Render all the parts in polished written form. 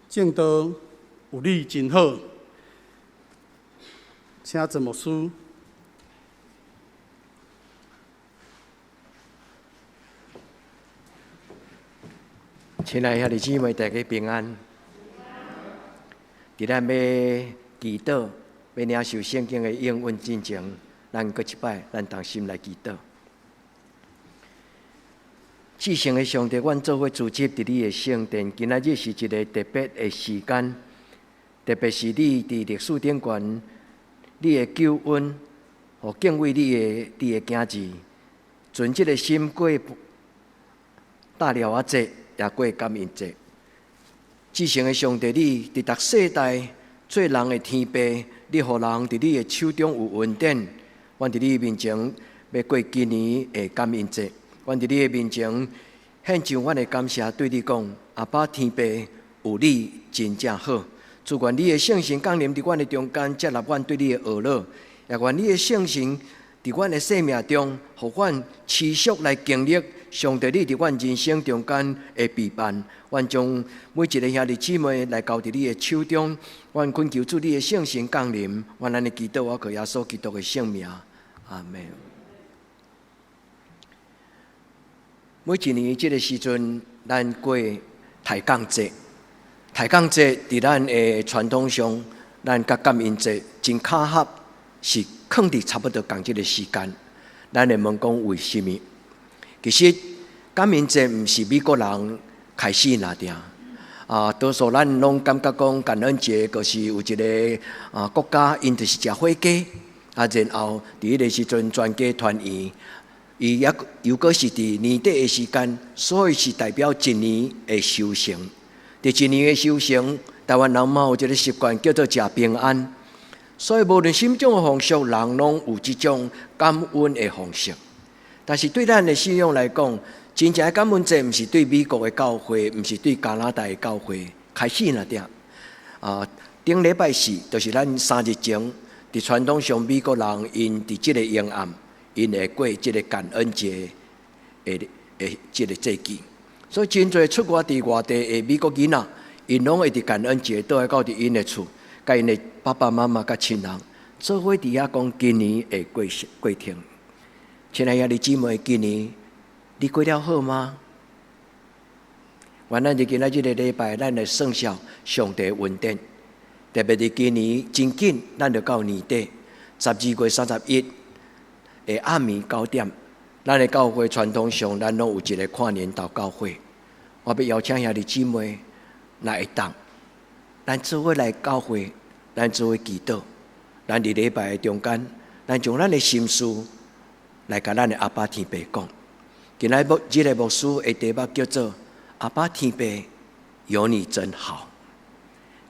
正道有你真好，请陈牧师。亲爱的兄弟姊妹，大家平安。伫咱要祈祷、要领受圣经的应允之前，咱搁一摆，咱同心来祈祷。至圣的上帝，阮做伙组织伫你的圣殿，今仔日是一个特别的时间，特别是你伫历史顶悬，你的救恩，和敬畏你的囝子，存这个心过大了啊节，也过感恩节。至圣的上帝，你伫逐世代做人的天父，你互人伫你的手中有恩典。阮伫你的面前要过今年的感恩节。阮伫你的面前献上阮的感谢，对你讲：阿爸天父，有你真正好。主愿你的圣神降临伫阮的中间，接纳阮对你的学乐，也愿你的圣神伫阮的生命中，互阮持续来经历上帝你伫阮人生中间的陪伴。阮将每一个兄弟姊妹来交伫你的手中，阮恳求主你的圣神降临。阮安尼祈祷，我靠耶稣基督的圣名，阿门。每一年这个时阵，咱过抬杠节。抬杠节伫咱的传统上，咱甲感恩节真巧合，是放伫差不多同一个时间。咱会问讲为什么？其实感恩节毋是美国人开始拿定。多数咱拢感觉讲感恩节就是有一个国家，因就是食火鸡，然后伫迄个时阵全家团圆。伊也又果是伫年底的时间，所以是代表一年的修行。伫一年的修行，台湾人嘛有一个习惯叫做食平安，所以无论心中的方式，人拢有即种感恩的方式。但是对咱的信仰来讲，真正的感恩节毋是对美国的教会，毋是对加拿大的教会开始那点。顶礼拜四就是咱3日前，伫传统上美国人因伫即个阴暗。因会过即个感恩节的即个节期，所以真侪出外伫外地的美国囡仔，因拢会伫感恩节倒来到伫因的厝，甲因的爸爸妈妈甲亲人做伙伫遐讲今年的过程。亲爱的姊妹，今年你过了好吗？原来就今仔日个礼拜，咱来算数上帝恩典，特别是今年真紧，咱就到年底12月31。暗暝9点，咱的教会传统上，咱拢有一个跨年祷告会。我要邀请兄弟姊妹来会当，咱做伙来教会，咱做伙祈祷。咱伫礼拜的中间，咱将咱的心事来甲咱的阿爸天父讲。今仔日个牧师的题目叫做“阿爸天父有你真好”。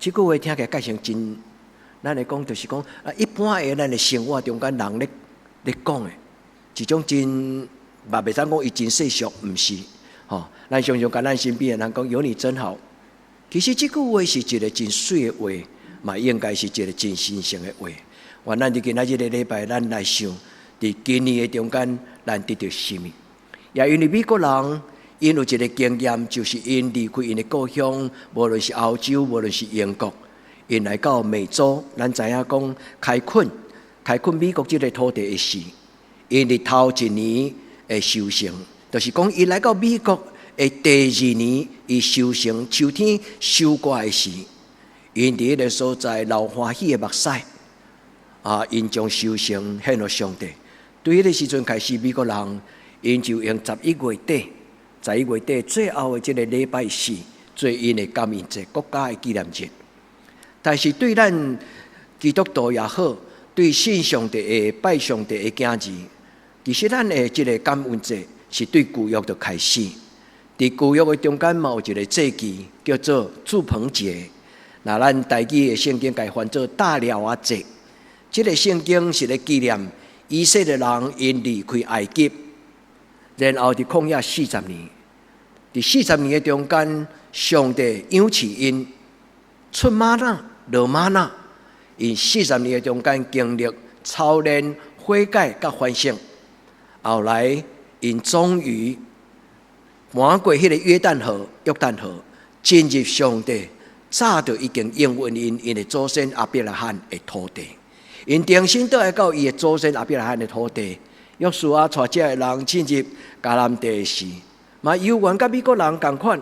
这句话听起来介像真，咱来讲就是讲一般的咱的生活中间人咧。你讲的，一种真，嘛袂使讲伊真世俗，毋是，咱常常甲咱身边的人讲有你真好。其实这句话是一个真水的话，嘛应该是一个真神圣的话。原咱伫今仔日个礼拜，咱来想，伫今年的中间，咱得到什么？也因为美国人，因有一个经验，就是因离开因的故乡，无论是欧洲，无论是英国，因来到美洲，咱知影讲开垦美国这个土地的事，因伫头一年的修行，就是讲伊来到美国的第2年，伊修行秋天收割的时，因伫迄个所在流欢喜的目屎，因将修行献予上帝。对迄个时阵开始，美国人因就用11月底最后的这个礼拜四做因的感恩节，国家的纪念日。但是对咱基督徒也好，对信上帝的拜上帝的囝子，其实咱的这个感恩节是对旧约的开始。伫旧约的中间嘛有一个节期叫做住棚节，那咱台语的圣经改翻做大了啊节。这个圣经是咧纪念以色列人因离开埃及，然后伫旷野40年。伫40年的中间，上帝养起因出玛纳落玛纳。因40年的中间经历操练、悔改、甲反省，后来因终于跨过迄个约旦河，进入上帝早就已经应允因的祖先亚伯拉罕的土地，因定心倒来到伊的祖先亚伯拉罕的土地。约书亚带这个人进入迦南地时，嘛犹原甲美国人同款，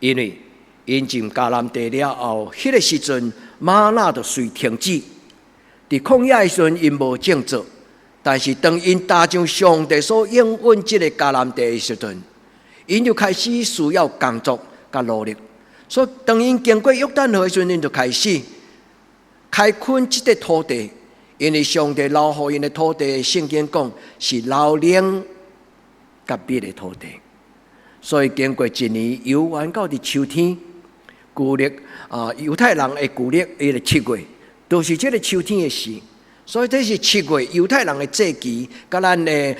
因为因进迦南地了后，迄个时阵玛纳就随停止。伫旷野的时阵，因无种作，但是当因踏上上帝所应允这个迦南地的时阵，因就开始需要工作甲努力。所以当因经过约旦河的时阵，因就开始开垦这个土地，因为上帝留予因的土地，圣经讲是流奶甲蜜的土地。所以经过一年，犹原到伫秋天，旧历犹太人的旧历，伊个7月，都是这个秋天的时。所以这是7月犹太人的节期，甲咱的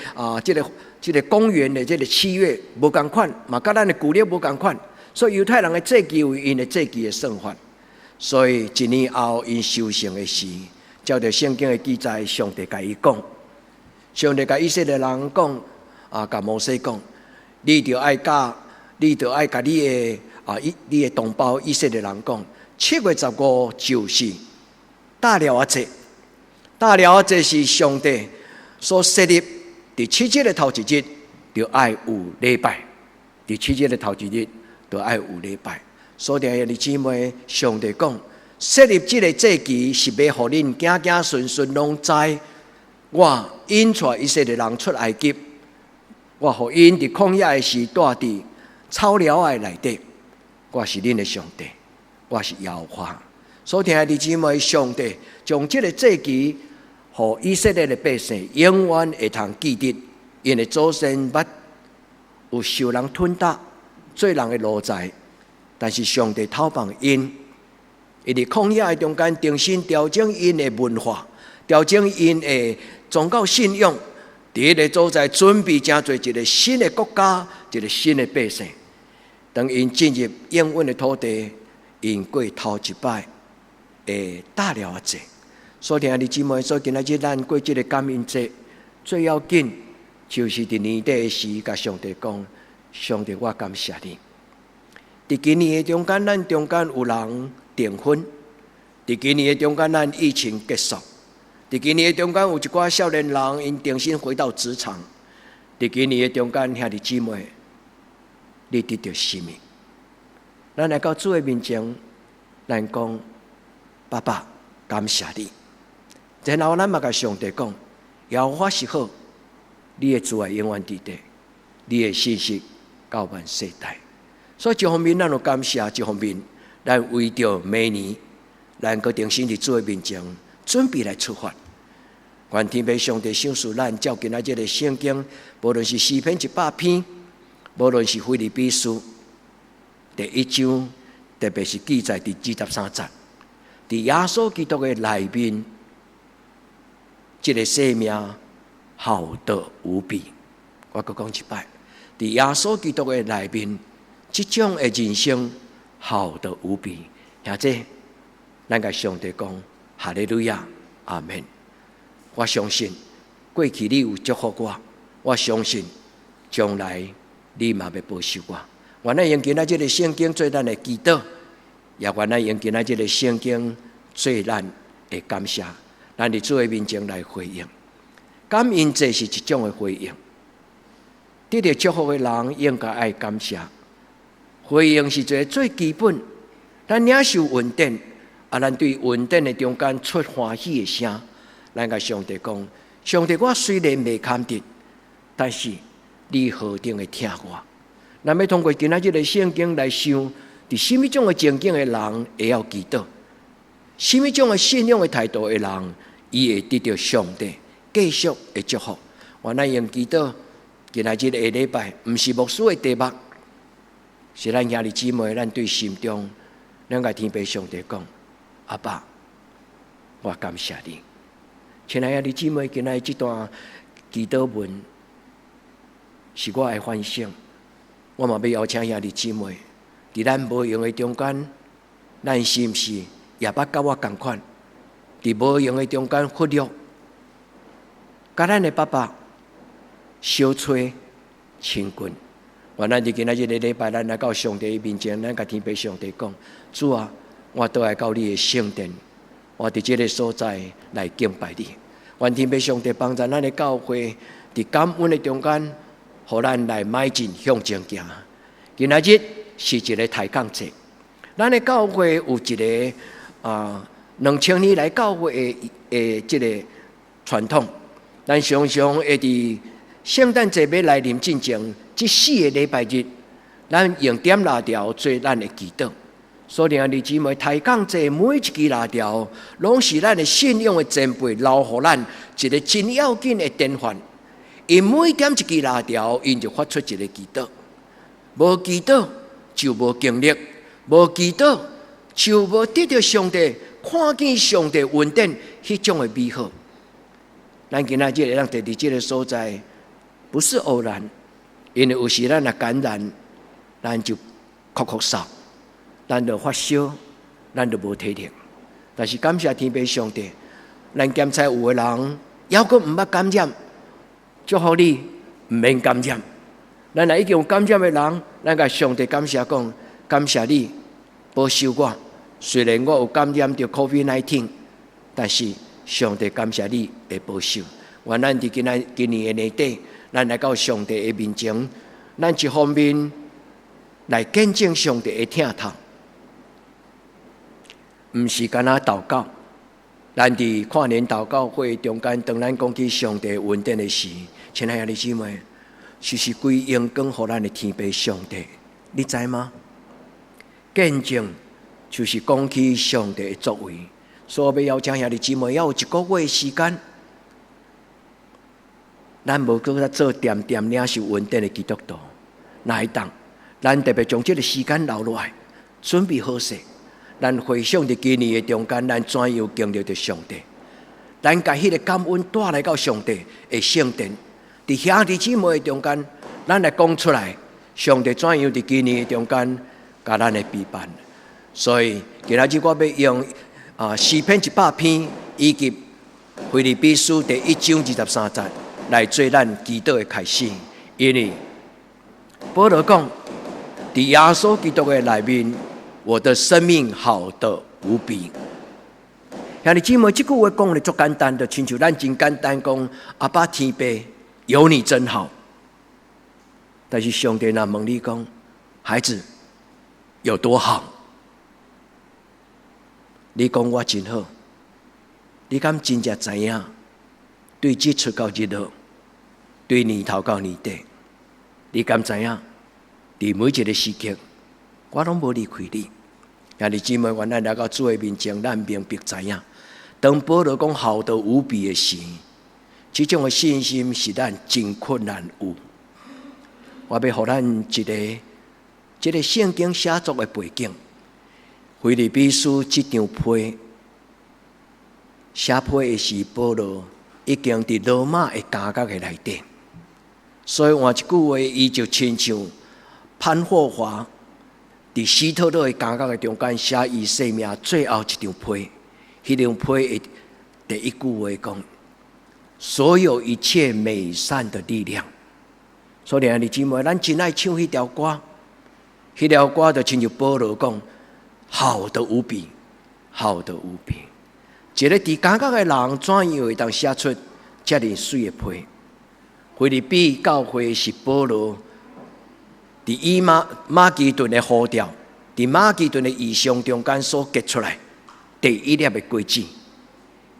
这个公元的这个7月无共款，嘛甲咱的旧历无共款。所以犹太人的节期有因的节期的算法。所以一年后因收成的时，照着圣经的记载，上帝甲伊讲，上帝甲以色列人讲，甲摩西讲，你着爱甲你的你的同胞以色列人讲，7月15就是大了啊节，大了啊节是上帝所设立第7日的头一日，就爱有礼拜，第7日的头一日就爱有礼拜。所以弟兄姊妹，上帝讲设立这个节期是要互恁子子孙孙拢知，我引带以色列人出埃及，我互因伫旷野的时住伫草寮的内底，我是恁的上帝，我是耶和华。所以弟兄姊妹，上帝将这个节期互以色列的百姓永远会通记得，因为祖先捌有受人吞打，做人的奴才。但是上帝透放因，伊伫旷野的中间重新调整因的文化，调整因的宗教信仰，伫迄个所在准备真侪一个新的国家，一个新的百姓。当因进入应允的土地，因过头一摆的大了节。所以弟兄姊妹，所以今仔日咱过这个感恩节，最要紧就是伫年底的时，甲上帝讲：上帝，我感谢你。伫今年的中间，咱中间有人订婚；伫今年的中间，咱疫情结束；伫今年的中间，有一寡少年人因重新回到职场；伫今年的中间，兄弟姊妹，你得到生命。咱来到主的面前，咱讲：爸爸，感谢你。然后咱嘛甲上帝讲：耶和华是好，你的慈爱永远伫地，你的信息到万世代。所以一方面咱有感谢，一方面咱为着明年，咱决定先伫主的面前准备来出发。愿天父上帝赏赐咱照今仔日的圣经，无论是诗篇100篇，无论是腓立比书第1章，特别是记载第23节，伫耶稣基督的内面，这个生命好得无比。我再讲一摆，伫耶稣基督的内面。这种的人生好得无比，兄弟，咱甲上帝讲哈利路亚，阿门。我相信过去你有祝福我相信将来你嘛要保守我。原来用今仔日个圣经做咱的祈祷，也原来用今仔日个圣经做咱的感谢，咱伫主的面前来回应。感恩节是一种的回应，得到祝福的人应该爱感谢。回应是一个最基本，咱领受恩典，咱对恩典的中间出欢喜的声，咱甲上帝讲：上帝，我虽然未看得，但是你何等的听我。咱要通过今仔日的圣经来想，伫什么种的情景的人会要祈祷，什么种的信仰的态度的人，伊会得到上帝继续的祝福。我咱用祈祷，今仔日的礼拜，毋是牧师的题目。是咱兄弟姊妹，咱对心中，咱甲天父上帝讲：阿爸，我感谢你。亲爱兄弟姊妹，今仔这段祈祷文是我的反省，我嘛要邀请兄弟姊妹，伫咱无用的中间，咱是毋是也捌甲我同款？伫无用的中间忽略，甲咱的爸爸小吹亲近。原来伫今仔日的礼拜，咱来到上帝面前，咱甲天父上帝讲：主啊，我倒来到你的圣殿，我伫这个所在来敬拜你。愿天父上帝帮助咱的教会，伫感恩的中间，互咱来迈进向前行。今仔日是一个抬杠节，咱的教会有一个2000年来教会的这个传统，咱常常会伫圣诞节要来临之前，这4个礼拜日，咱用点蜡条做咱的祈祷。所以弟兄姊妹，抬杠节每一支蜡条，拢是咱的信仰的前辈留予咱一个真要紧的典范。因每点一支蜡条，因就发出一个祈祷。无祈祷就无经历，无祈祷就无得到上帝看见上帝恩典迄种的美好。咱今仔日会当伫伫这个所在，不是偶然，因为有时咱若感染，咱就哭嗽，咱就发烧，咱就无体力。但是感谢天父上帝，咱检测有的人犹阁毋捌感染，祝福你毋免感染。咱若已经有感染的人，咱甲上帝感谢讲，感谢你保守我。虽然我有感染到 COVID-19， 但是上帝感谢你的保守。愿咱伫今年的年底，咱来到上帝的面前，咱一方面来见证上帝的疼痛，毋是干那祷告。咱伫跨年祷告会中间，当咱讲起上帝恩典的时，亲爱的姊妹，就是归荣光予咱的天父上帝，你知吗？见证就是讲起上帝的作为。所以要邀请兄弟姊妹，要有1个月的时间，咱无搁再做点点领受恩典的基督徒，哪会当？咱特别将这个时间留落来，准备好势。咱回想伫今年的中间，咱怎样经历着上帝？咱把迄个感恩带来到上帝的圣殿。伫兄弟姊妹的中间，咱来讲出来，上帝怎样伫今年的中间，甲咱的陪伴。所以今仔日我要用诗篇100篇以及腓立比书第1章23节来做咱祈祷的开始。因为保罗讲，伫耶稣基督的内面，我的生命好得无比。兄弟姊妹，这句话讲得足简单的，亲像咱真简单讲，阿爸天父有你真好。但是上帝若问你讲，孩子有多好？你讲我真好，你敢真正知影？对日出到日落，对年头到年底，你敢知影？伫每一个时刻，我拢无离开你。兄弟姊妹，原来来到主的面前，咱明白知影。当保罗讲好得无比的时，这种的信心是咱真困难有。我要互咱一个圣经写作的背景。腓立比书这张批写批的是保罗已经伫罗马的监狱的内底，所以换一句话，伊就亲像潘霍华伫希特勒的监狱的中间写伊生命最后一张批。迄张批的第一句话讲：所有一切美善的力量。所以兄弟姊妹，咱真爱唱迄条歌，迄条歌就亲像保罗讲。好得无比，好得无比。一个伫监狱的人，怎样会当写出遮尔水的批？腓立比教会是保罗伫以马其顿的呼召，伫马其顿的异象中间所结出来第一粒的果子。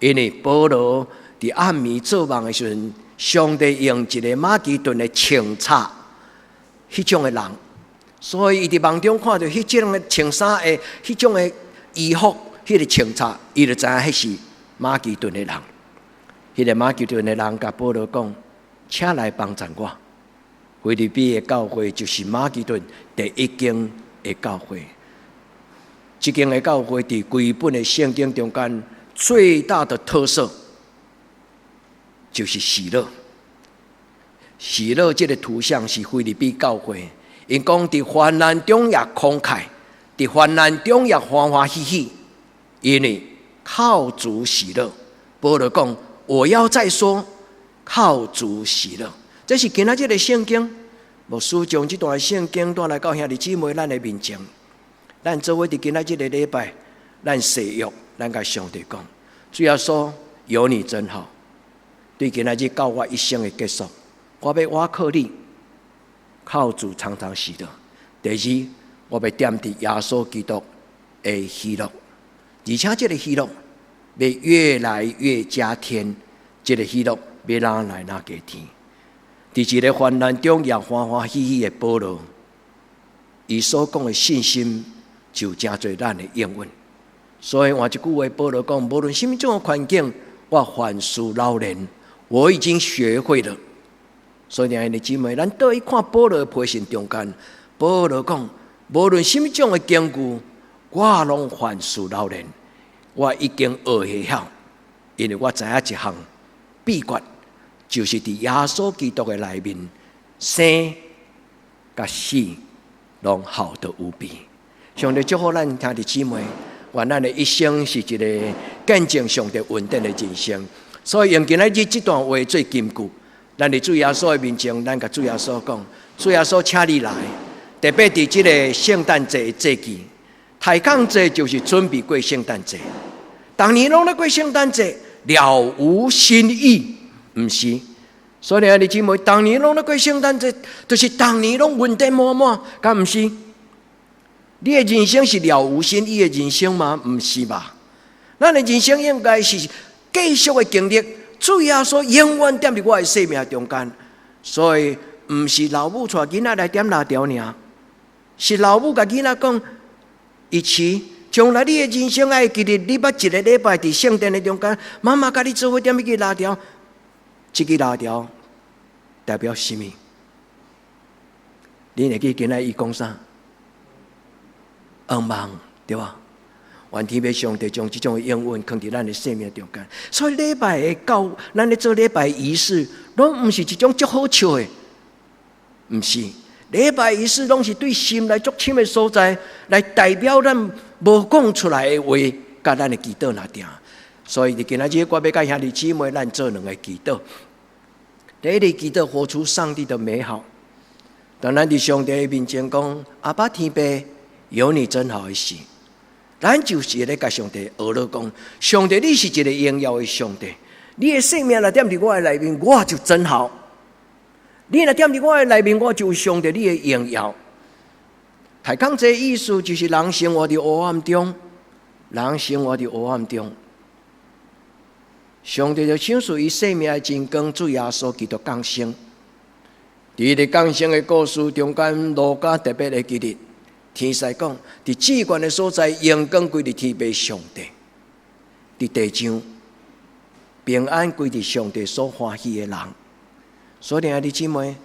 因为保罗伫暗暝做梦的时阵，上帝用一个马其顿的青叉，迄种的人。所以，伊伫梦中看到迄种的穿衫的、迄种的衣服、迄个穿插，伊就知影迄是马其顿的人。迄个马其顿的人甲保罗讲：“请来帮助我。”腓立比的教会就是马其顿第一间的教会。这间的教会伫规本的圣经中间最大的特色就是喜乐。喜乐这个图像是腓立比教会。因讲伫患难中也慷慨，伫患难中也欢欢喜喜，因为靠主喜乐。保罗讲：“我要再说，靠主喜乐。”这是今仔日的圣经，牧师将这段圣经带来到兄弟姊妹咱的面前，咱做伙伫今仔日的礼拜，咱誓约，咱甲上帝讲，主耶稣有你真好。对今仔日到我一生的结束，我要倚靠你，靠主常常喜乐。第二，我要惦伫耶稣基督的喜乐，而且这个喜乐要越来越加添，这个喜乐要哪来哪加添。伫一个患难中也欢欢喜喜的保罗，伊所讲的信心就真侪咱的应允。所以换一句话，保罗讲：无论什么种的环境，我凡事老练，我已经学会了。所以兄弟姊妹，咱倒去看保罗的批信中间，保罗讲：无论什么种的经句，我拢凡事老练，我已经学会晓，因为我知影一项秘诀。就是伫耶稣基督的内面，生甲死拢好得无比。上帝祝福咱兄弟姊妹，愿咱的一生是一个见证上帝稳定的人生。所以用今仔日这段话做金句，咱伫主耶稣的面前，咱甲主耶稣讲：主耶稣，请你来。特别伫这个圣诞节的节期，太空节就是准备过圣诞节。当年拢咧过圣诞节，了无新意。毋是，所以兄弟姊妹，当年拢咧过圣诞节，就是当年拢稳定满满，敢毋是？你的人生是了无新意的人生吗？毋是吧？咱的人生应该是继续的经历，主耶稣永远踮伫我的生命中间。所以，毋是老母带囡仔来点辣条尔，是老母甲囡仔讲，一起。将来你的人生爱记得，你捌一个礼拜伫圣殿的中间，妈妈甲你做伙点一支辣条。这支辣条代表什么？你会记今仔伊讲啥？愿望对吧？愿天父上帝将这种应允放伫咱的生命中间。所以礼拜的到，咱咧做礼拜仪式，拢毋是一种足好笑的，毋是。礼拜仪式拢是对心来足深的所在，来代表咱无讲出来的话，甲咱的祈祷那定。所以，今仔日我要甲兄弟姊妹，咱做两个祈祷。第一个祈祷，活出上帝的美好。当咱伫上帝的面前讲：“阿爸天父，有你真好的时。”咱就是咧甲上帝学了讲：“上帝，你是一个荣耀的上帝，你的生命若踮伫我的内面，我就真好。你若踮伫我的内面，我就有上帝你的荣耀。”太空这意思就是人生活伫黑暗中，人生活伫黑暗中。上帝就享受伊生命的真光，主耶稣基督降生。伫咧降生的故事中间，路加特别的记录，天使讲，伫至高的所在，荣光归伫天父上帝；伫地上，平安归伫上帝所欢喜的人。所以兄弟姊妹，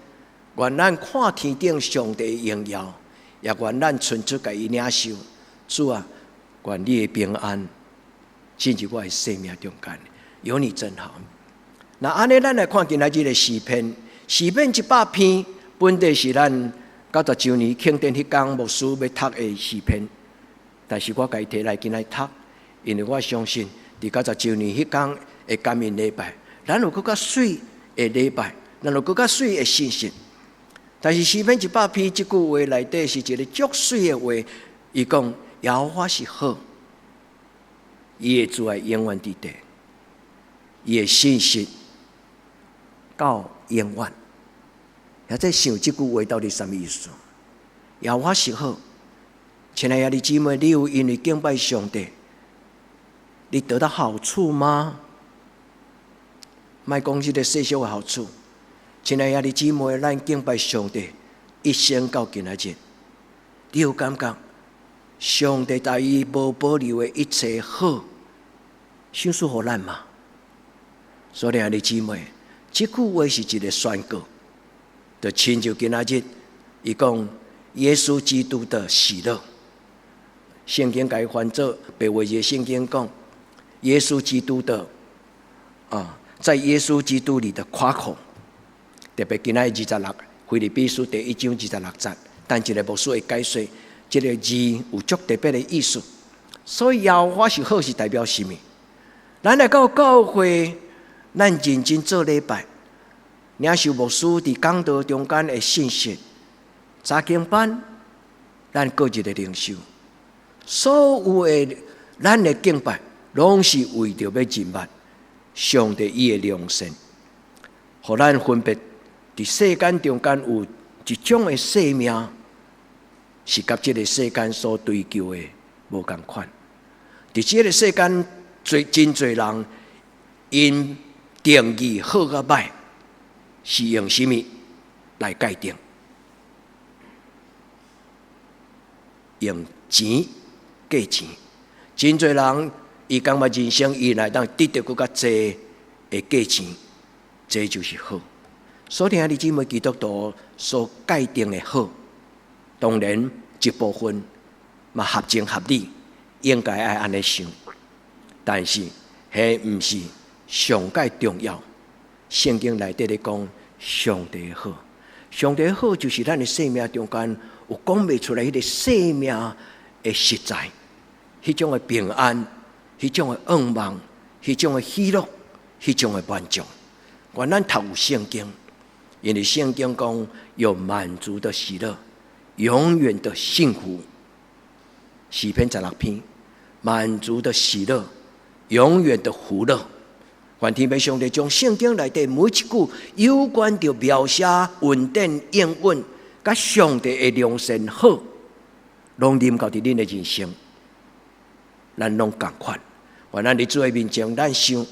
愿咱看天顶上帝的荣耀，也愿咱伸出甲伊领受。主啊，愿你的平安进入我的生命中间。有你真好。那安尼，咱来看今仔日的诗篇。诗篇100篇，本地是咱90周年庆典迄天牧师要读的诗篇。但是我家己摕来今仔读，因为我相信，伫90周年迄天的感恩礼拜，咱有更较水的礼拜，咱有更较水的信息。但是诗篇100篇这句话内底是一个足水的话，伊讲耶和华是好，伊的慈爱永远伫地。伊的信息到永远，也在想这句话到底什么意思？耶和华是好，亲爱的姊妹，你有因为敬拜上帝，你得到好处吗？莫讲这个世俗的好处，亲爱的姊妹，咱敬拜上帝一生到今仔日，你有感觉上帝对伊无保留的一切好，享受互咱嘛？所以，兄弟姊妹，这句话是一个宣告，就亲像今仔日，伊讲耶稣基督的喜乐。圣经改翻做白话字，圣经讲耶稣基督的在耶稣基督里的夸口。特别今仔26，腓立比书第1章26节，但一个牧师会解说，这个字有足特别的意思。所以，耶和华是好，是代表什么？咱来到教会。咱认真做礼拜，领受牧师伫讲道中间的信息，查经班，咱个人的领袖，所有的咱的敬拜，拢是为着要认识上帝伊的良善，互咱分别伫世间中间有一种的生命，是甲这个世间所追求的无共款。伫这个世间，真侪人因定义好甲歹，是用什么来界定？用钱价钱。真侪人伊感觉人生伊来当得到更较侪的价钱，这就是好。所以兄弟姊妹，基督徒所界定的好，当然一部分嘛合情合理，应该爱安尼想。但是，迄毋是上界重要。圣经内底咧讲，上帝好，上帝好就是咱的生命中间有讲袂出来迄个生命的实在，迄种的平安，迄种的愿望，迄种的喜乐，迄种的满足。原咱读有圣经，因为圣经讲有满足的喜乐，永远的幸福。诗篇16篇，满足的喜乐，永远的福乐。愿天父上帝将圣经内底每一句有关着描写稳定应允，甲上帝的良善好，拢临到伫恁的人生，咱拢共款。愿咱伫主的面前，咱想，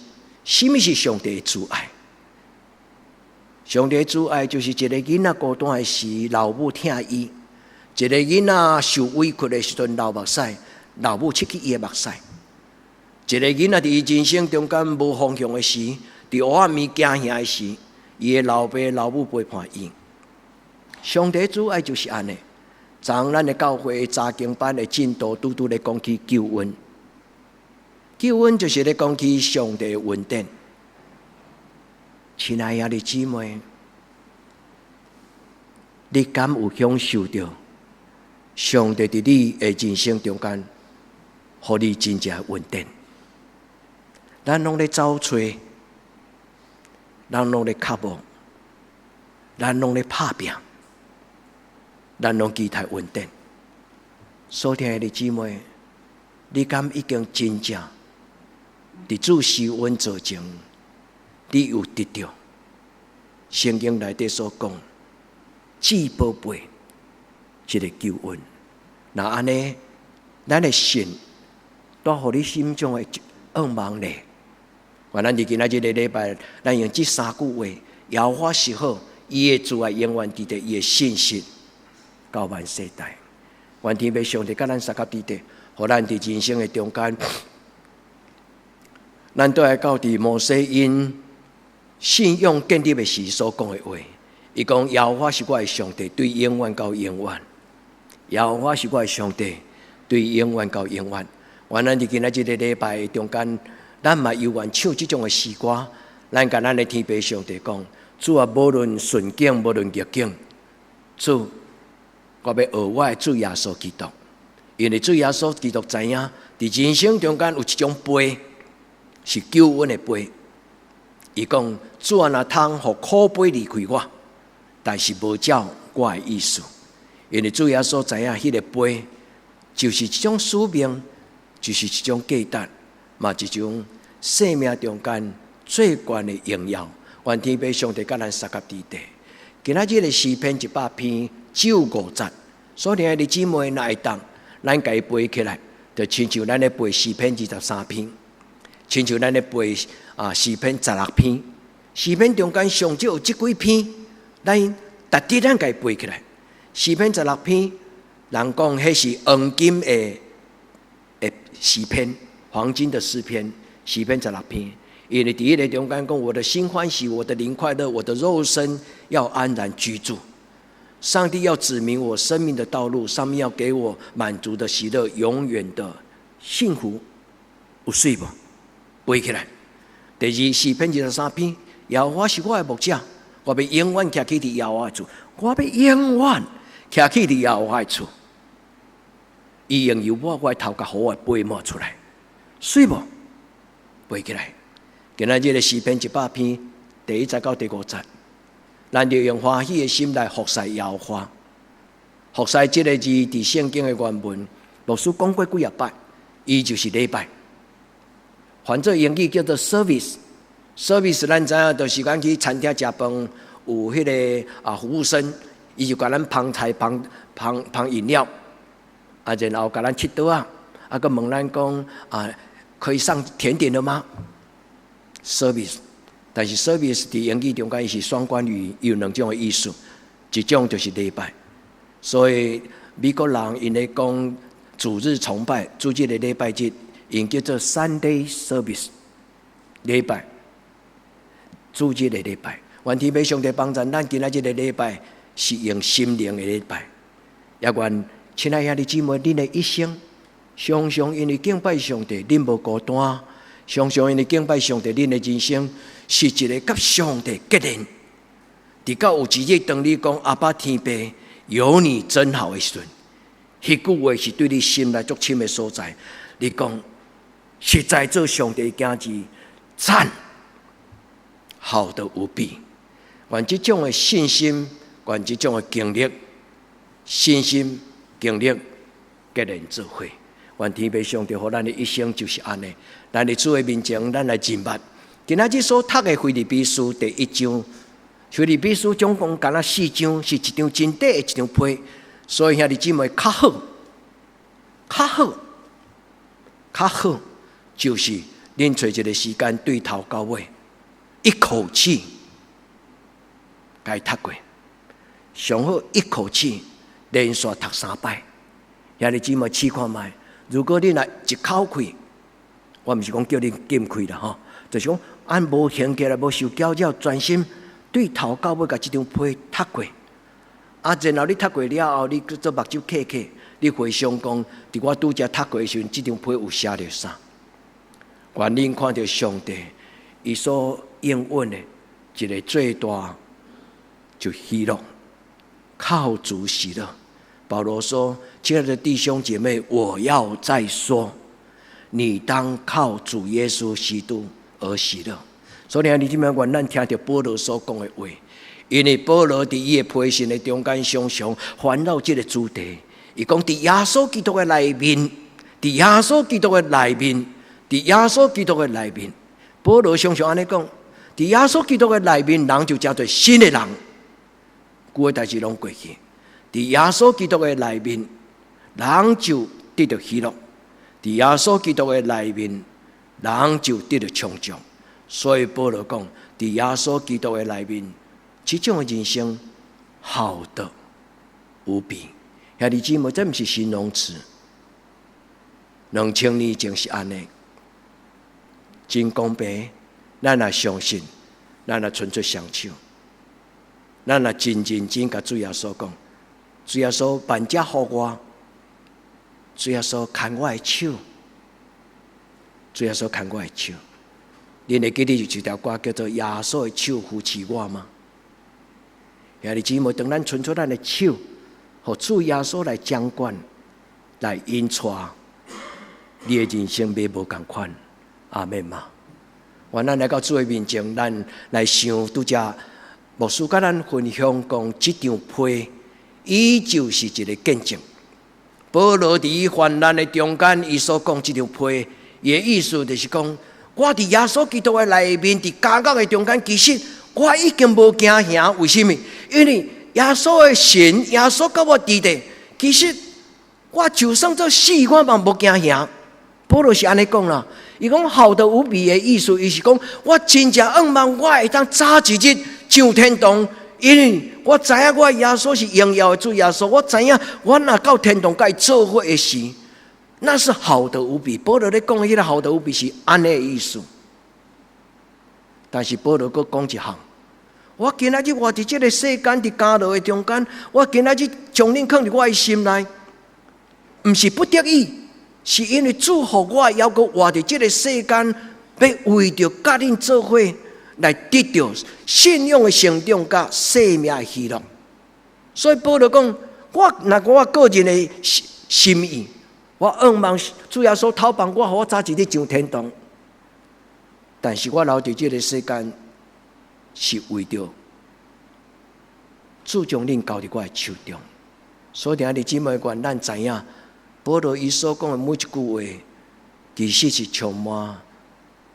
什么是上帝的慈爱？上帝的慈爱就是一个囡仔孤单的时，老母疼伊；一个囡仔受委屈的时阵，流目屎，老母拭去伊的目屎。一个囡仔伫人生中间无方向的时，伫黑暗面惊吓的时，伊的老爸老母陪伴伊。上帝主爱就是安尼。昨咱的教会查经班的进度，拄拄咧讲起救恩。救恩就是咧讲起上帝的恩典。亲爱的姊妹，你敢有享受到上帝伫你的人生中间，互你真正恩典？咱拢咧找找，咱拢咧渴望，咱拢咧拍拼，咱拢期待稳定。所听的姊妹，你敢已经真正伫主施恩之前，你有得到圣经内底所讲至宝贝这个救恩？那安尼，咱的心带互你心中的愿望呢？我咱伫今仔日的礼拜，咱用这3句话：耶和华是好，伊的慈爱永远伫在，伊的信实到万世代。愿天父上帝甲咱三甲伫在，互咱伫人生的中间，咱都来到伫摩西因信仰建立的时所讲的话。伊讲：耶和华是我的上帝，对永远到永远。耶和华是我的上帝，对永远到永远。愿咱伫今仔日的礼拜中间，咱嘛有愿唱这种的诗歌，咱甲咱的天父上帝讲：主啊，无论顺境，无论逆境，主，我要学我的主耶稣基督，因为主耶稣基督知影，伫人生中间有一种杯，是救恩的杯。伊讲：主啊，若通互苦杯离开我，但是无照我的意思，因为主耶稣知影，迄个杯就是一种使命，就是一种价值，嘛一种生命中间最悬的荣耀。愿天父上帝甲咱三甲伫地。今仔日的诗篇100篇9、5节，所以的姊妹若会当，咱家背起来，就亲像咱咧背诗篇23篇，亲像咱咧背诗篇16篇。诗篇中间上少有这几篇，咱逐日咱家背起来。诗篇16篇，人讲迄是黄金的诗篇，黄金的诗篇。诗篇16篇，因为第一个中间讲：我的心欢喜，我的灵快乐，我的肉身要安然居住。上帝要指明我生命的道路，上面要给我满足的喜乐，永远的幸福。有水无？背起来。第二，诗篇23篇，耶和华是我的牧者，我要永远徛起伫耶和华的厝，我要永远徛起伫耶和华的厝。伊用由我的头壳好的杯抹出来，水无？背起来。今仔日的诗篇100篇第1节到第5节，咱就用欢喜的心来服侍耶和华。服侍这个字伫圣经的原文，牧师讲过几啊摆，伊就是礼拜。反正英语叫做 service，service 咱知影，就是咱去餐厅食饭，有迄个服务生，伊就甲咱捧菜、捧饮料，然后甲咱切刀啊，佮问咱讲可以上甜点了吗 ？service， 但是 service 伫英语中间伊是双关语，有两种的意思，一种就是礼拜。所以美国人因咧讲主日崇拜，主日的礼拜日，因叫做 Sunday service， 礼拜，主日的礼拜。愿天父上帝帮助咱今仔日的礼拜是用心灵的礼拜。也愿亲爱兄弟姊妹，恁的一生常常因为敬拜上帝，恁无孤单；常常因为敬拜上帝，恁的人生是一个甲上帝结连。直到有一日，当你讲阿爸天父，有你真好的时阵，迄句话是对你心内足深的所在。你讲实在做上帝的子，赞，好得无比。愿这种的信心，愿这种的经历，信心经历结连做伙。愿天父上帝，互咱的一生就是安尼。咱伫主的面前，咱来认捌。今仔日所读的腓立比书第1章。腓立比书总共干了4章，是一张真短的一张批，所以兄弟姊妹较好，就是恁找一个时间对头到尾，一口气该读过，上好一口气连续读3摆。兄弟姊妹试看卖，如果恁来一口气，我毋是讲叫恁禁开啦吼，就是讲按无兴趣啦，无受搅扰，专心。对头到尾，甲这张批读过，然后你读过了后，你做目睭刻，你回想讲，伫我拄则读过的时阵，这张批有写着啥？愿恁看到上帝伊所应允的一个最大就喜乐，靠主喜乐。保罗说：“亲爱的弟兄姐妹，我要再说，你当靠主耶稣基督而喜乐。”所以你今晚愿咱听到保罗所讲的话，因为保罗伫伊的批信的中间，常常环绕这个主题。伊讲伫耶稣基督的内面，伫耶稣基督的内面，伫耶稣基督的内面。保罗常常安尼讲，伫耶稣基督的内面，人就叫做新的人，旧的代志拢过去。伫耶稣基督的内面，人就得到喜乐；伫耶稣基督的内面，人就得到充足。所以保罗讲，伫耶稣基督的内面，这种的人生好得无比。兄弟姊妹，这不是形容词。2000年前是安尼，真公平。咱若相信，咱若伸出双手，咱若真认真甲主耶稣讲，主耶稣办这予我，主耶稣牵我的手，主耶稣牵我的手。恁会记得有一条歌叫做《耶稣的手扶持我》吗？兄弟姊妹，当咱伸出咱的手，互主耶稣来掌管、来引带，你的人生要无共款。阿们嘛！愿咱来到主的面前，咱来想拄则牧师甲咱分享讲，这张批，伊就是一个见证。保罗伫患难的中间，伊所讲这张批，伊的意思就是讲。我伫耶稣基督的内面，伫监狱的中间，其实我已经无惊吓。为什么？因为耶稣的神，耶稣甲我伫地，其实我就算做死，我嘛无惊吓。保罗是安尼讲啦，伊讲好得无比的意思，伊是讲我真正盼望我会当早一日上天堂，因为我知影我耶稣是荣耀的主耶稣，我知影我若到天堂甲伊做伙的时。那是好得无比。保罗咧讲的迄个好得无比是安尼的意思，但是保罗佫讲一项：我今仔日活伫这个世间，伫家路的中间，我今仔日将恁放伫我的心内，毋是不得已，是因为主福我，要佫活伫这个世间，要为着甲恁做伙来得到信仰的成长甲生命的喜乐。所以保罗讲：我个人的心意。我盼望主耶稣透帮我，互我早一日上天堂。但是我留伫这个世间，是为着主将恁交伫我的手中。所以弟兄姊妹们，咱知影保罗伊所讲的每一句话，其实是充满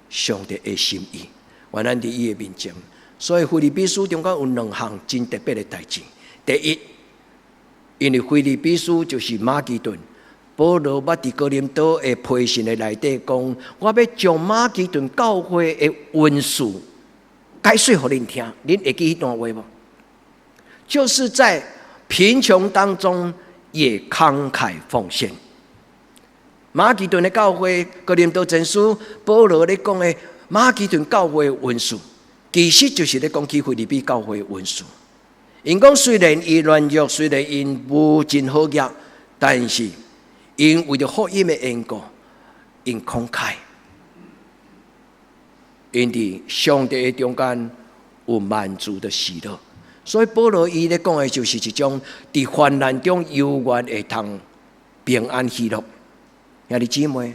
上帝的心意，原咱伫伊的面前。所以腓立比书中间有2项真特别的代志。第一，因为腓立比书就是马其顿，保罗捌伫哥林多的批信的内底讲，我要将马其顿教会的文书解说给恁听。恁会记迄段话无？就是在贫穷当中也慷慨奉献。马其顿的教会，哥林多前书，保罗咧讲的马其顿教会的文书，其实就是咧讲起腓立比教会的文书。因讲虽然伊软弱，虽然因无真好业，但是因为着福音的缘故，因慷慨，因伫上帝的中间有满足的喜乐。所以保罗伊咧讲的就是一种伫患难中永远会通平安喜乐。兄弟姊妹，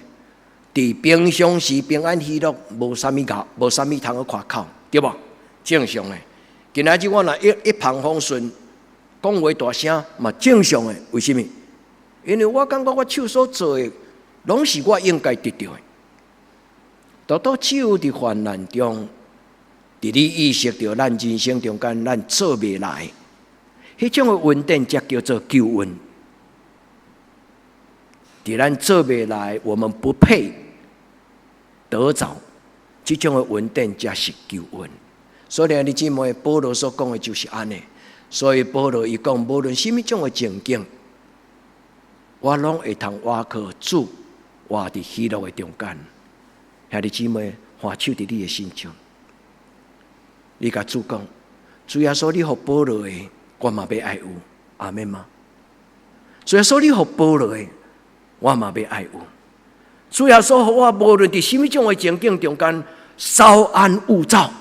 伫平常时平安喜乐，无啥物通好夸口，对无？正常的。今仔日我若一帆风顺，讲话大声嘛正常的。为什么？因为我感觉我手所做的，拢是我应该得到的。都只有伫患难中，伫你意识到咱人生中间咱做未来，迄种的稳定才叫做救恩。伫咱做未来，我们不配得着这种的稳定，才是救恩。所以兄弟姊妹，保罗所讲的就是安尼。所以保罗伊讲，无论什么种的情境，我拢会通倚靠主，活伫喜乐的中间。兄弟姊妹，欢手伫你的心上，你甲主讲，主耶稣，你互保罗的，我嘛要爱有，阿们吗？主耶稣，你互保罗的，我嘛要爱有。主耶稣，互我无论伫什么种的情境中间，稍安勿躁。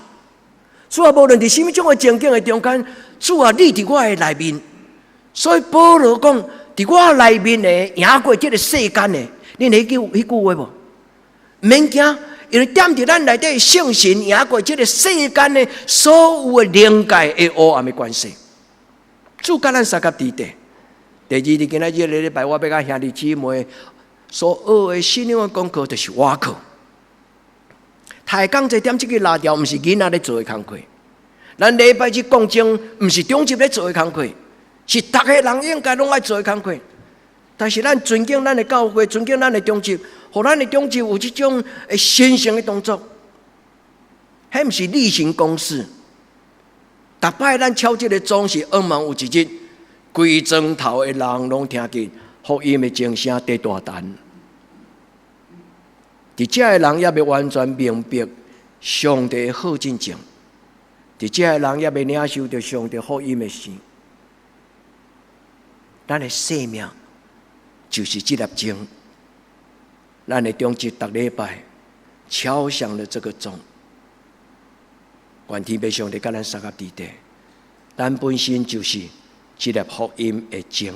主啊，无论伫什么种的情境的中间，主啊，你伫我的内面。所以保罗讲，伫我内面的赢过这个世间的，恁会记迄句话无？免惊，因为踮伫咱内底圣神赢过这个世间的所有的灵界的黑暗的关系。主甲咱三甲伫地。第二日今仔日礼拜，我要甲兄弟姊妹所学的信仰的功课，就是瓦课。太讲这点这个拉条，毋是囡仔咧做的工课。咱礼拜日讲经，毋是中级咧做的工课，是逐个人应该拢爱做的工课。但是咱尊敬咱的教会，尊敬咱的中级，互咱的中级有这种神圣的动作，迄毋是例行公事。逐摆咱敲这个钟是往往有一日，规庄头的人拢听见福音的钟声在大单。伫遮的人也未完全明白上帝的好进程，伫遮的人也未领受到上帝福音的事。咱的生命就是这粒钟，咱的中级逐礼拜敲响了这个钟，愿天父上帝甲咱三合伫地，咱本身就是这粒福音的钟。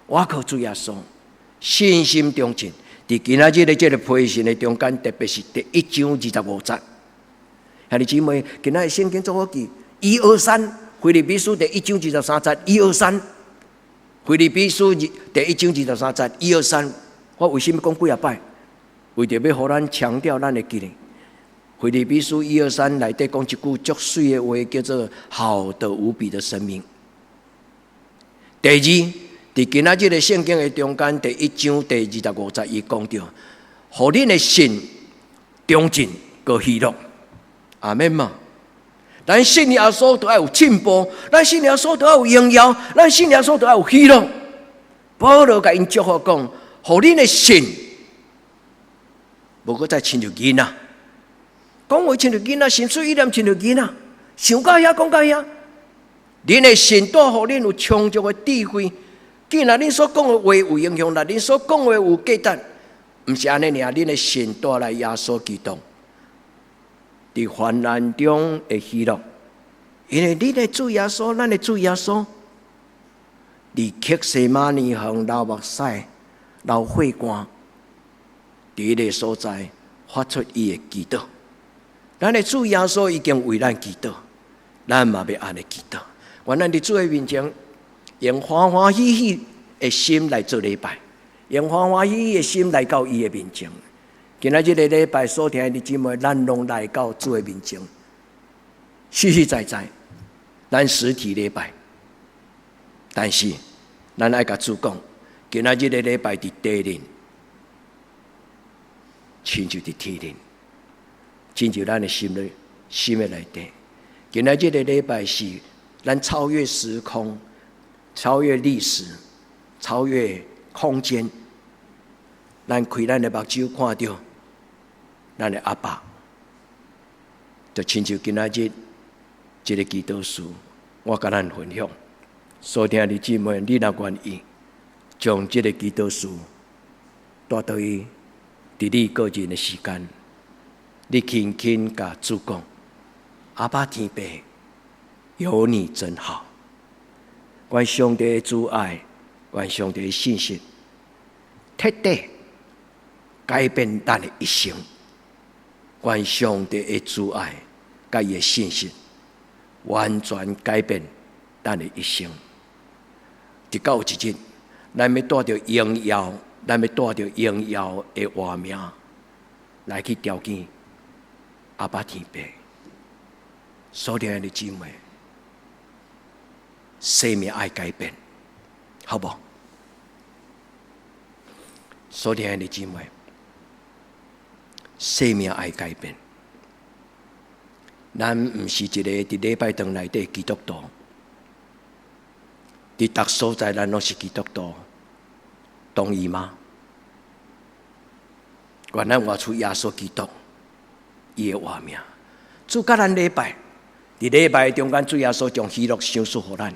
我靠主耶稣，信心忠贞。伫今仔日的这个批信的中间，特别是第1章25节，兄弟姊妹，今仔日圣经做好记123，腓立比书第1章23节123，腓立比书第1章23节123。我为什么讲几啊摆？为着要互咱强调咱的记忆。腓立比书123内底讲一句足水的话，叫做“好得无比的生命”。第二。伫今仔日的圣经的中间，第1章第25节，伊讲到，互恁的心忠贞和喜乐，阿们嘛。咱信耶稣都要有进步，咱信耶稣都要有荣耀，咱信耶稣都要有喜乐。保罗甲因祝福讲，互恁的心，无搁再亲像囡仔，讲话亲像囡仔，心碎意念亲像囡仔，想到遐讲到遐，恁的心带互恁有充足的智慧。既然恁所讲的话有影响力，恁所讲的有价值，毋是安尼尔，恁的心带来耶稣基督，伫患难中的喜乐，因为恁的主耶稣，咱的主耶稣，伫克西马尼园流目屎、流血汗，伫迄个所在发出伊的祈祷。咱的主耶稣已经为咱祈祷，咱嘛要安尼祈祷。愿咱伫主的面前。用欢欢喜喜的心来做礼拜，用欢欢喜喜的心来到伊的面前。今仔日的礼拜所听的姊妹，咱拢来到主的面前，实实在在，咱实体礼拜。但是，咱爱甲主讲，今仔日的礼拜伫地里，亲像伫天里，亲像咱的心的内底。今仔日的礼拜是咱超越时空、超越历史、超越空间，咱开咱的目睭看到咱的阿爸，就亲像今仔日这个祈祷书，我甲咱分享。所听的姊妹，你若愿意将这个祈祷书带到伫你个人的时间，你轻轻甲主讲：阿爸天父，有你真好。愿上帝的主爱，愿上帝的信息，彻底改变咱的一生。愿上帝的主爱，甲伊的信息，完全改变咱的一生。直到有一日，咱要带着荣耀，咱要带着荣耀的画面来去朝见阿爸天父。所听的姊妹，生命爱改变，好不好？所听的姊妹，生命爱改变。咱唔是一个伫礼拜堂内底基督徒。伫逐所在，咱拢是基督徒，同意吗？愿咱活出耶稣基督伊的画面。主甲咱礼拜，伫礼拜中间，主耶稣将喜乐赏赐予咱。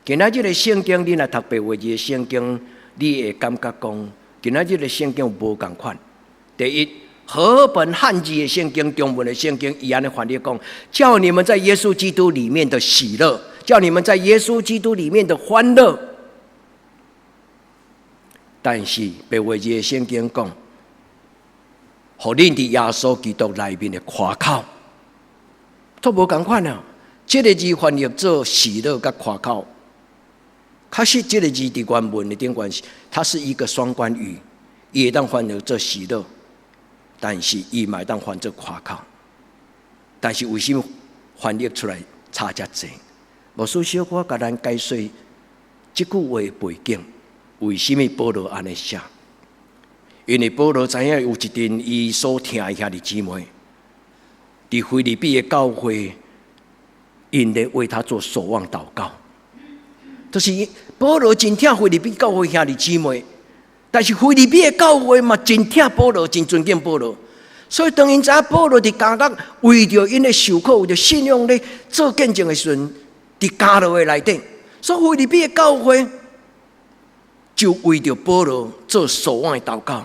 今仔日的圣经，你若读白话字的圣经，你会感觉讲，今仔日的圣经无共款。第一，和本汉字的圣经、中文的圣经，伊安尼翻译讲，叫你们在耶稣基督里面的喜乐。叫你们在耶稣基督里面的欢乐，但是白话字的圣经讲，互恁伫耶稣基督内面的夸口，都无共款啊。这个字翻译做喜乐甲夸口，确实这个字伫原文的顶关系，它是一个双关语，伊会当翻译做喜乐，但是伊嘛会当翻做夸口。但是为什么翻译出来差遮济？无需小可甲咱解说即句话的背景，为什么保罗安尼写？因为保罗知影有一阵伊所听的兄弟姊妹，伫腓立比的教会，因咧为他做守望祷告。就是保罗真听腓立比教会兄弟姊妹，但是腓立比的教会嘛真听保罗，真尊敬保罗。所以当因知影保罗伫监狱为着因的受苦，为着信仰咧做见证的时阵，伫监牢的内底，所以腓立比的教会就为着保罗做守望的祷告。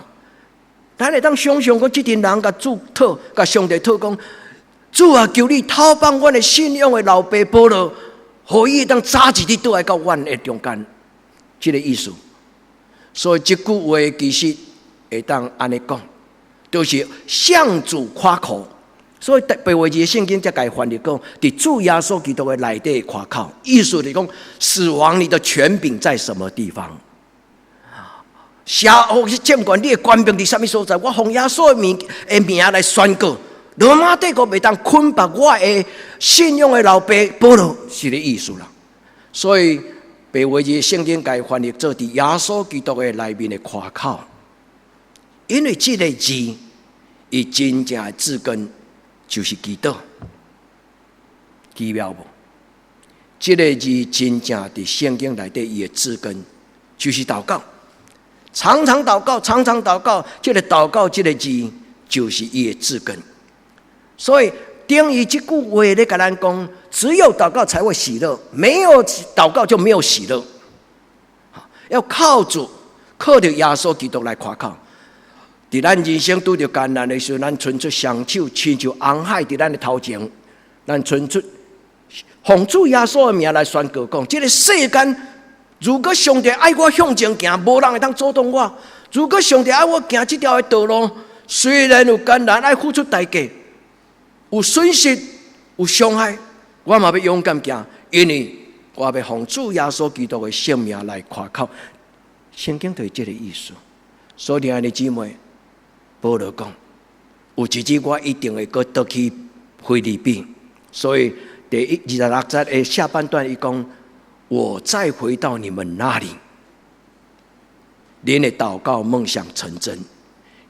咱会当想象讲，这群人甲主讨，甲上帝讨讲，主啊，求你讨帮阮的信仰的老爸保罗，互伊当早一日倒来到阮的中间，这个意思。所以这句话其实会当安尼讲，就是向主夸口。所以白话字的圣经才改翻译讲，伫主耶稣基督的内底夸口，意思就是讲，死亡你的权柄在什么地方？邪恶是掌管你的权柄伫什么所在？我奉耶稣的名来宣告，罗马帝国袂当捆绑我的信仰的老爸保罗，是这意思啦。所以白话字的圣经改翻译做伫耶稣基督的内面的夸口，因为这个字，伊真正的字根。就是祈祷，奇妙无？这个字真正伫圣经内底，伊的字根就是祷告，常常祷告，常常祷告。这个祷告这个字就是伊的字根。所以等于这句话咧，甲咱讲，只有祷告才会喜乐，没有祷告就没有喜乐。要靠主，靠着耶稣基督来夸口。伫咱人生拄着艰难的时候，咱伸出双手，亲像红海伫咱的头前，咱伸出奉主耶稣的名来宣告讲：这个世间，如果上帝爱我向前行，无人会当阻挡我；如果上帝爱我行这条的道路，虽然有艰难，爱付出代价，有损失，有伤害，我嘛要勇敢行，因为我要奉主耶稣基督的圣名来夸口。圣经就是这个意思。所以，兄弟姊妹，保罗讲，有一日我一定会搁倒去腓立比。所以第26节的下半段，伊讲，我再回到你们那里，恁的祷告梦想成真。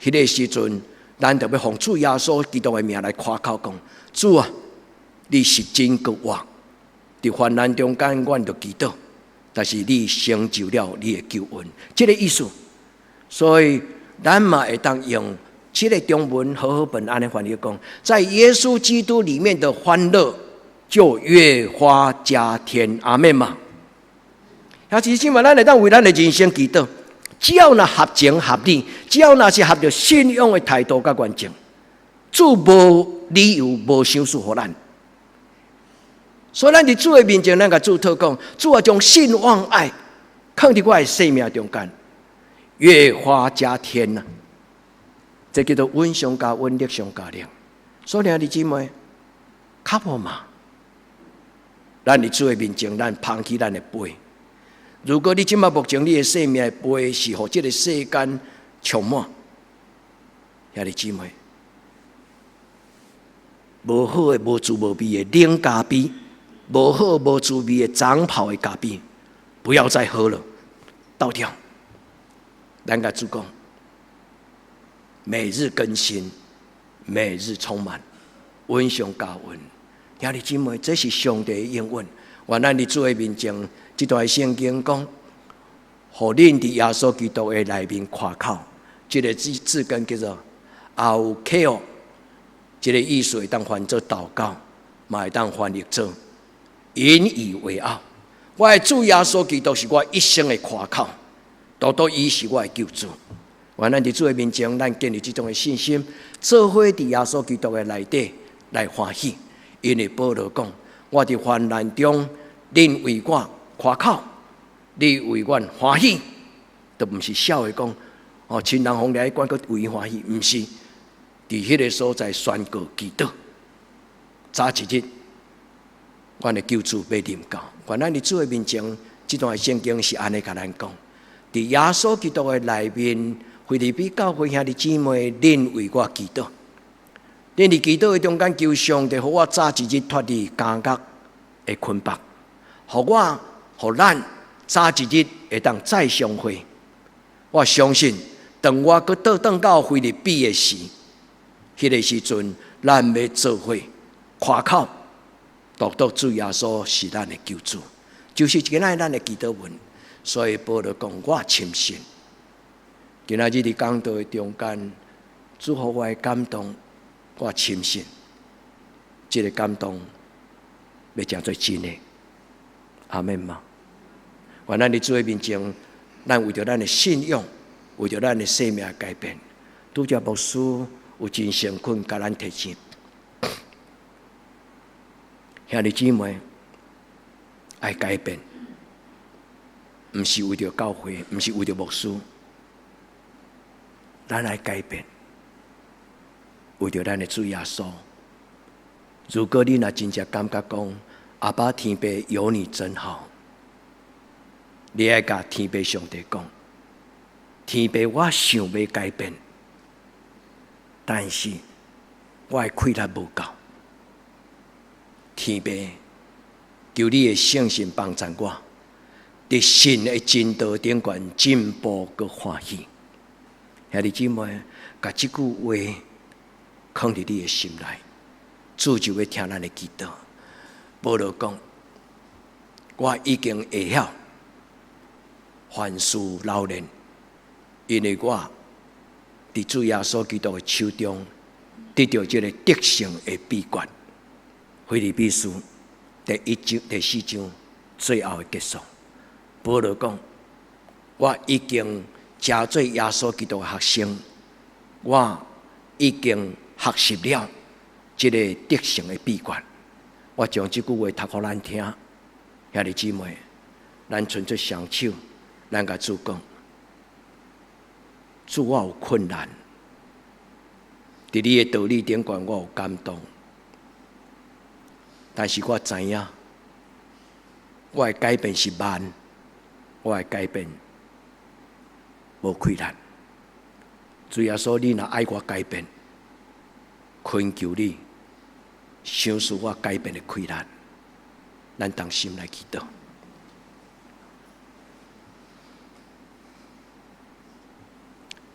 迄个时阵，咱就要奉主耶稣基督的名来夸口讲：主啊，你是真个活，在患难中间，阮就祈祷，但是你成就了你的救恩，这个意思。所以咱嘛会当用这个中文和合本安的翻译讲，在耶稣基督里面的欢乐就越发加添。阿们嘛。也其实嘛，咱会当为咱的人生祈祷。只要那合情合理，只要那是合着信仰的态度甲原则，主无理由无赏赐予咱。所以咱伫主的面前，咱甲主祷讲：主啊，将信望爱放伫我的生命中间，越发加添啊！这叫做温上加温，力上加力。所以兄弟姊妹，卡无嘛，咱伫主的面前，咱放弃咱的杯。如果你今麦目前你的生命的杯是互这个世间充满，兄弟姊妹，无好的、无滋无味的冷咖啡，无好无滋味的长泡的咖啡，不要再喝了，倒掉。咱甲主讲，每日更新，每日充满，温上加温。兄弟姊妹，这是上帝的应允。愿咱伫主的面前。这段圣经讲，互恁伫耶稣基督的内面夸口，这个字根叫做 “aukeo”， 这个意思会当翻做祷告，嘛会当翻译做引以为傲。我的主耶稣基督是我一生的夸口，独伊是我的救主。愿咱伫主的面前，咱建立这种的信心，做伙伫耶稣基督的内底来欢喜。因为保罗讲，我伫患难中，恁为我夸口，你为阮欢喜，都不是笑的讲哦，亲人红来管个为欢喜，不是。伫迄个所在宣告祈祷，早一日，阮的救主要临到。愿咱伫主的面前，这段圣经是安尼甲咱讲：伫耶稣基督的内面，腓立比教会兄弟姊妹，恁为我祈祷。恁伫祈祷的中间，求上帝，互我早一日脱离监狱的捆绑，互咱早一日会当再相会。我相信，当我搁倒转到腓立比的时，迄个时阵，咱要做伙夸口，独主耶稣是咱的救主，就是今仔咱的祈祷文。所以保罗讲，我深信，今仔日伫讲道的中间，主互我的感动，我深信，这个感动要诚做真的。阿们嘛。愿咱伫主的面前，咱为着咱的信仰，为着咱的生命改变，拄则牧师有真诚恳甲咱提醒，兄弟姊妹爱改变，毋是为着教会，毋是为着牧师，咱爱改变，为着咱的主耶稣。如果你若真正感觉讲，阿爸天父有你真好。你爱甲天父上帝讲，天父，我想要改变，但是我的气力无够。天父，求你的圣神帮助我，伫神的真道顶悬进步佮欢喜。兄弟姊妹，甲这句话放伫你的心内，主就会听咱的祈祷。保罗讲，我已经会晓。凡事老练，因为我伫主耶稣基督的手中得到这个得胜的秘诀。腓立比书第4章最后的结束，保罗讲：我已经成做耶稣基督的学生，我已经学习了这个得胜的秘诀。我将这句话读给咱听，兄弟姊妹，咱纯粹双手。咱甲主讲，主我有困难，伫你的道理顶悬我有感动，但是我知影，我的改变是慢，我的改变无困难。主耶稣，你若爱我改变，恳求你，赏赐我改变的困难。咱同心来祈祷。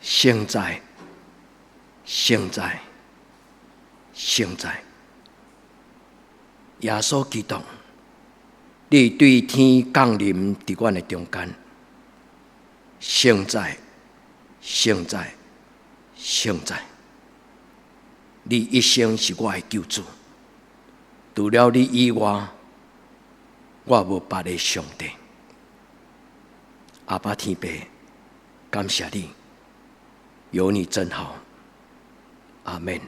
现在，现在，现在，耶稣基督，你对天降临伫阮的中间。现在，现在，现在，你一生是我的救主。除了你以外，我无别的上帝。阿爸天父，感谢你，有你真好。阿们。